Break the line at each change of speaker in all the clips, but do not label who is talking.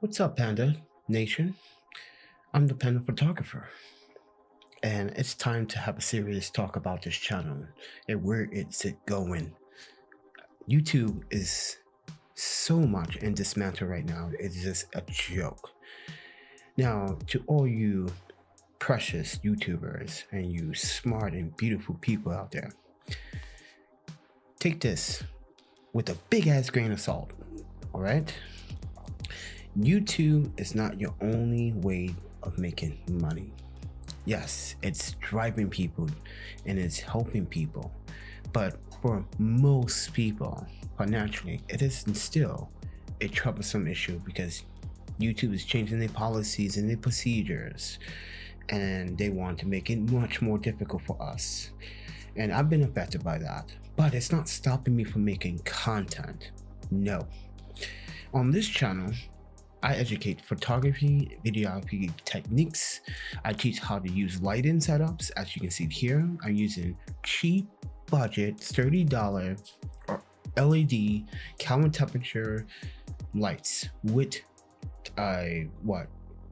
What's up, Panda Nation? I'm the Panda Photographer, and it's time to have a serious talk about this channel and where it's going. YouTube is so much in dismantle right now, it's just a joke. Now, to all you precious YouTubers and you smart and beautiful people out there, take this with a big ass grain of salt, all right? YouTube is not your only way of making money. Yes, it's driving people and it's helping people, but for most people, financially, it is still a troublesome issue because YouTube is changing their policies and their procedures, and they want to make it much more difficult for us. And I've been affected by that, but it's not stopping me from making content. No. On this channel, I educate photography, videography techniques. I teach how to use lighting setups. As you can see here, I'm using cheap budget, $30 or LED Kelvin temperature lights with a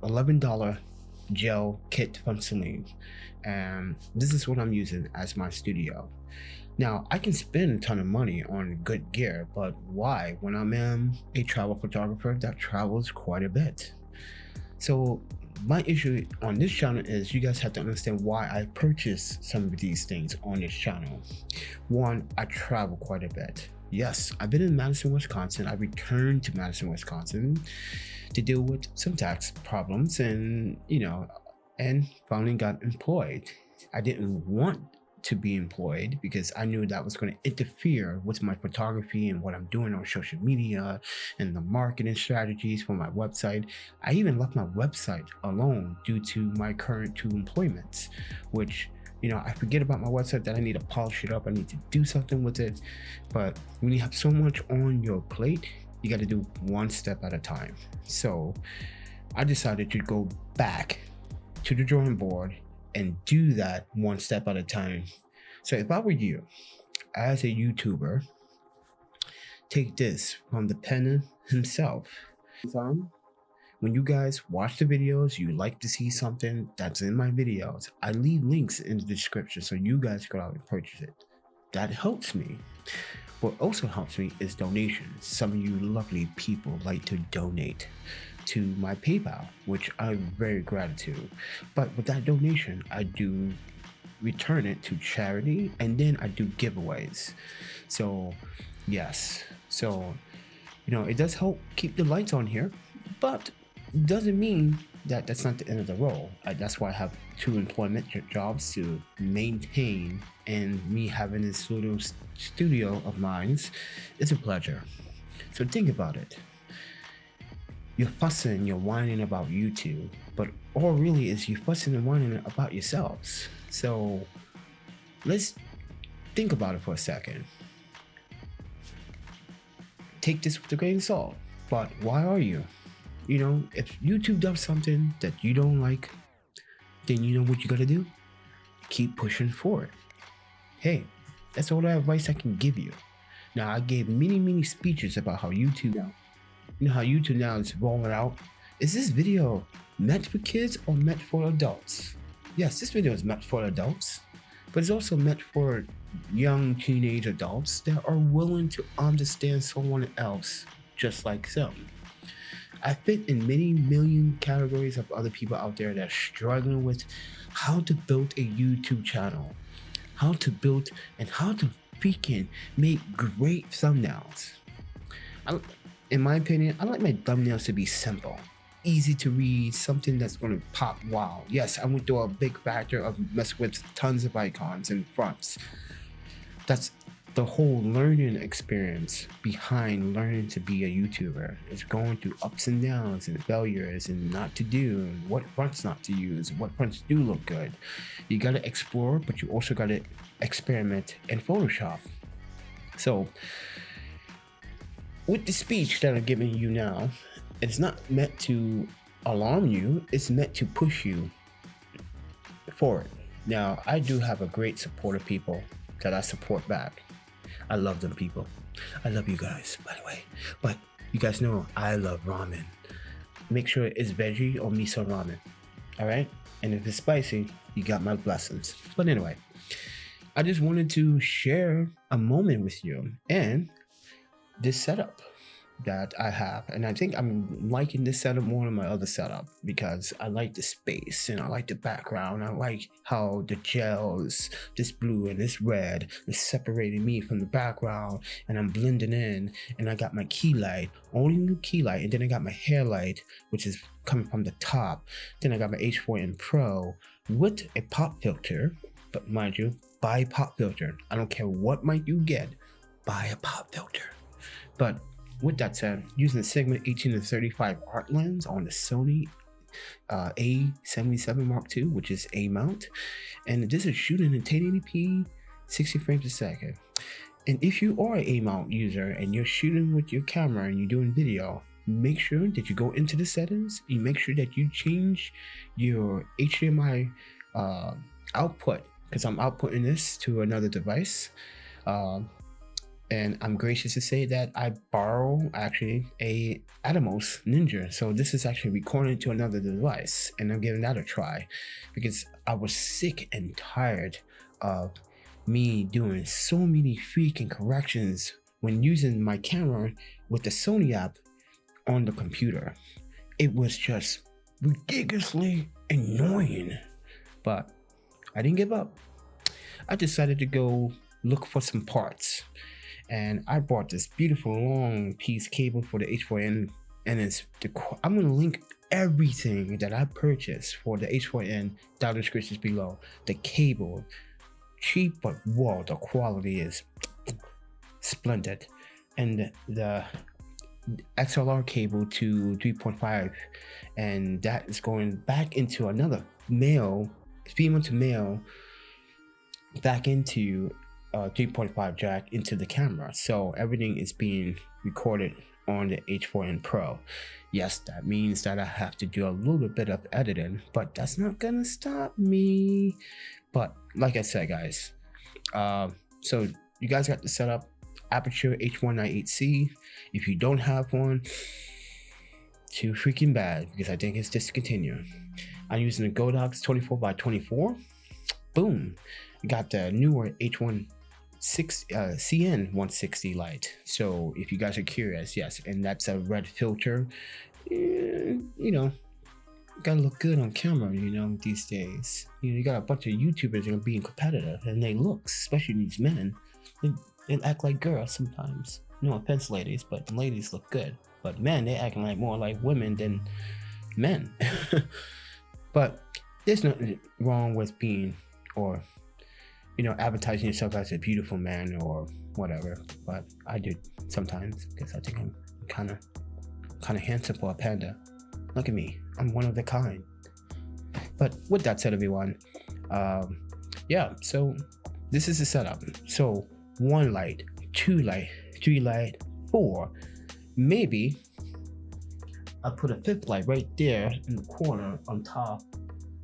$11 gel kit from Celine. And this is what I'm using as my studio. Now, I can spend a ton of money on good gear, but why when I'm a travel photographer that travels quite a bit? So my issue on this channel is you guys have to understand why I purchase some of these things on this channel. One, I travel quite a bit. Yes, I've been in Madison, Wisconsin. I returned to Madison, Wisconsin to deal with some tax problems and finally got employed. I didn't want to be employed because I knew that was going to interfere with my photography and what I'm doing on social media and the marketing strategies for my website. I even left my website alone due to my current two employments, which I forget about my website that I need to polish it up. I need to do something with it. But when you have so much on your plate, you got to do one step at a time. So I decided to go back to the drawing board and do that one step at a time. So if I were you, as a YouTuber, take this from the Panda himself. When you guys watch the videos, you like to see something that's in my videos, I leave links in the description so you guys go out and purchase it. That helps me. What also helps me is donations. Some of you lovely people like to donate to my PayPal, which I'm very grateful to. But with that donation, I do return it to charity, and then I do giveaways. So yes, it does help keep the lights on here, but doesn't mean that that's not the end of the road. That's why I have two employment jobs to maintain, and me having this little studio of mine is a pleasure. So think about it. You're fussing, you're whining about YouTube, but all really is you fussing and whining about yourselves. So let's think about it for a second. Take this with a grain of salt, but why are you? If YouTube does something that you don't like, then you know what you gotta do? Keep pushing forward. Hey, that's all the advice I can give you. Now, I gave many speeches about how YouTube how YouTube now is rolling out. Is this video meant for kids or meant for adults? Yes, this video is meant for adults, but it's also meant for young teenage adults that are willing to understand someone else just like them. I fit in many million categories of other people out there that are struggling with how to build a YouTube channel, how to build and how to freaking make great thumbnails. In my opinion, I like my thumbnails to be simple, easy to read, something that's going to pop wow. Yes, I went through a big factor of mess with tons of icons and fronts. That's the whole learning experience behind learning to be a YouTuber, is going through ups and downs and failures and not to do, and what fronts not to use, what fronts do look good. You got to explore, but you also got to experiment in Photoshop. So with the speech that I'm giving you now, it's not meant to alarm you, it's meant to push you forward. Now, I do have a great support of people that I support back. I love them people. I love you guys, by the way. But you guys know I love ramen. make sure it's veggie or miso ramen. All right. And if it's spicy, you got my blessings. But anyway, I just wanted to share a moment with you and this setup that I have. And I think I'm liking this setup more than my other setup because I like the space and I like the background. I like how the gels, this blue and this red, is separating me from the background, and I'm blending in. And I got my key light, only new key light, and then I got my hair light, which is coming from the top. Then I got my H4n Pro with a pop filter, but mind you, buy a pop filter. I don't care what mic you get, buy a pop filter. But with that said, using the Sigma 18 to 35 art lens on the Sony A77 Mark II, which is A mount, and this is shooting in 1080p 60 frames a second. And if you are an A mount user and you're shooting with your camera and you're doing video, make sure that you go into the settings and make sure that you change your HDMI output, because I'm outputting this to another device. And I'm gracious to say that I borrow actually a Atomos Ninja. So this is actually recording to another device, and I'm giving that a try because I was sick and tired of me doing so many freaking corrections when using my camera with the Sony app on the computer. It was just ridiculously annoying, but I didn't give up. I decided to go look for some parts. And I bought this beautiful long piece cable for the H4n, and I'm gonna link everything that I purchased for the H4n down in the descriptions below. The cable, cheap but wow, the quality is splendid. And the XLR cable to 3.5, and that is going back into another male, female to male, back into 3.5 jack into the camera. So everything is being recorded on the H4n Pro. Yes, that means that I have to do a little bit of editing, but that's not gonna stop me. But like I said, guys, so you guys got the setup Aputure H198C. If you don't have one, too freaking bad, because I think it's discontinued. I'm using the Godox 24x24. Boom, got the newer CN 160 light. So if you guys are curious, yes, and that's a red filter. You know, gotta look good on camera, you know, these days. You know, you got a bunch of YouTubers that are being competitive, and they look, especially these men, they act like girls sometimes. No offense, ladies, but the ladies look good. But men, they acting like more like women than men. But there's nothing wrong with being, or you know, advertising yourself as a beautiful man or whatever. But I do sometimes because I think I'm kind of handsome for a panda. Look at me, I'm one of the kind. But with that said, everyone, yeah, so this is the setup. So 1 light, 2 light, 3 light, 4, maybe I put a 5th light right there in the corner on top,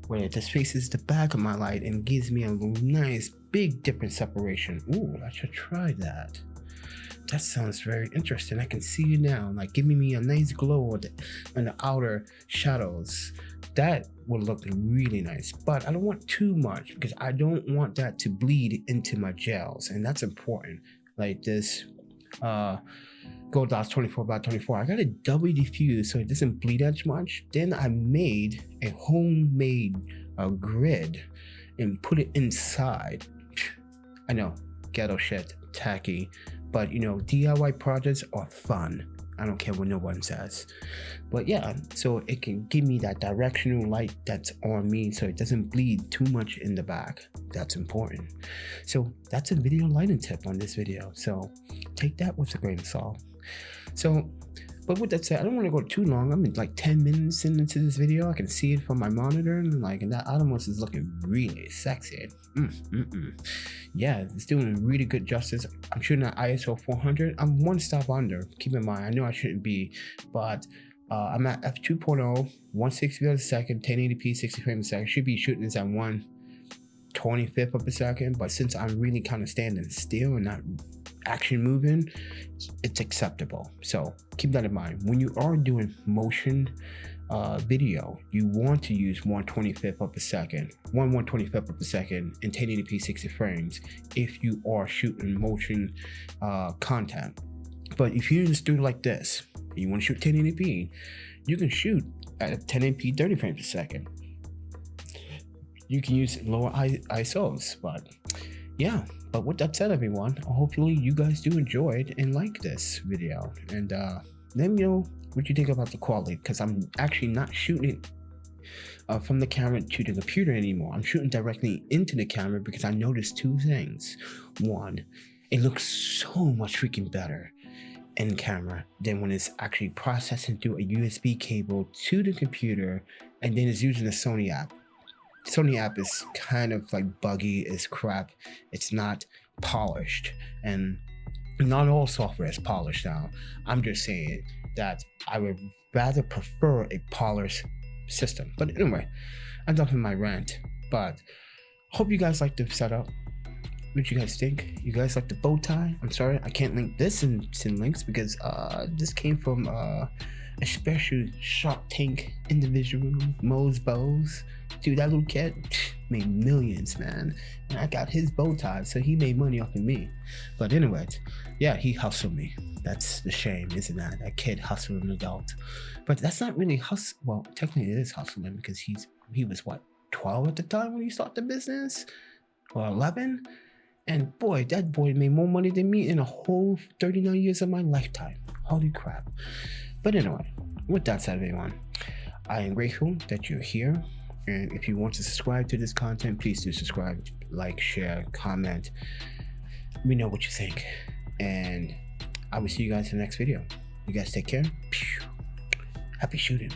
where it just faces the back of my light and gives me a nice big different separation. Ooh, I should try that. That sounds very interesting. I can see you now, like giving me a nice glow on the outer shadows. That would look really nice, but I don't want too much because I don't want that to bleed into my gels, and that's important. Like this Godox 24x24, I got it double diffused so it doesn't bleed as much. Then I made a homemade grid and put it inside. I know, ghetto shit, tacky, but you know, DIY projects are fun. I don't care what no one says. But yeah, so it can give me that directional light that's on me so it doesn't bleed too much in the back. That's important. So that's a video lighting tip on this video. So take that with a grain of salt. So, but with that said, I don't want to go too long. I'm in like 10 minutes into this video. I can see it from my monitor, and like, and that Atomos is looking really sexy. Yeah, it's doing really good justice. I'm shooting at ISO 400. I'm 1 stop under. Keep in mind, I know I shouldn't be, but I'm at f2.0, 160 of a second, 1080p, 60 frames a second. Should be shooting this at 1/25 of a second, but since I'm really kind of standing still and not action moving, it's acceptable. So keep that in mind when you are doing motion video, you want to use 1/25 of a second, 1/125 of a second in 1080p 60 frames if you are shooting motion content. But if you just do it like this, you want to shoot 1080p, you can shoot at 1080p 30 frames a second. You can use lower ISOs, but yeah. But with that said, everyone, hopefully you guys do enjoy it and like this video, and let me know what you think about the quality, because I'm actually not shooting from the camera to the computer anymore. I'm shooting directly into the camera because I noticed two things. One, it looks so much freaking better in camera than when it's actually processing through a USB cable to the computer and then it's using the Sony app. Sony app is kind of like buggy, it's crap, it's not polished, and not all software is polished now. I'm just saying that I would rather prefer a polished system. But anyway, I'm done with my rant, but hope you guys like the setup. What you guys think? You guys like the bow tie? I'm sorry I can't link this in links because this came from a special Shark Tank individual, Mo's Bows. Dude, that little cat made millions, man, and I got his bow tie, so he made money off of me. But anyways, yeah, he hustled me. That's the shame, isn't that? That kid hustled an adult. But that's not really hustle. Well, technically it is hustling because he was what, 12 at the time when he started the business, or 11. And boy, that boy made more money than me in a whole 39 years of my lifetime. Holy crap. But anyway, with that said, everyone, I am grateful that you're here. And if you want to subscribe to this content, please do subscribe, like, share, comment. Let me know what you think. And I will see you guys in the next video. You guys take care. Happy shooting.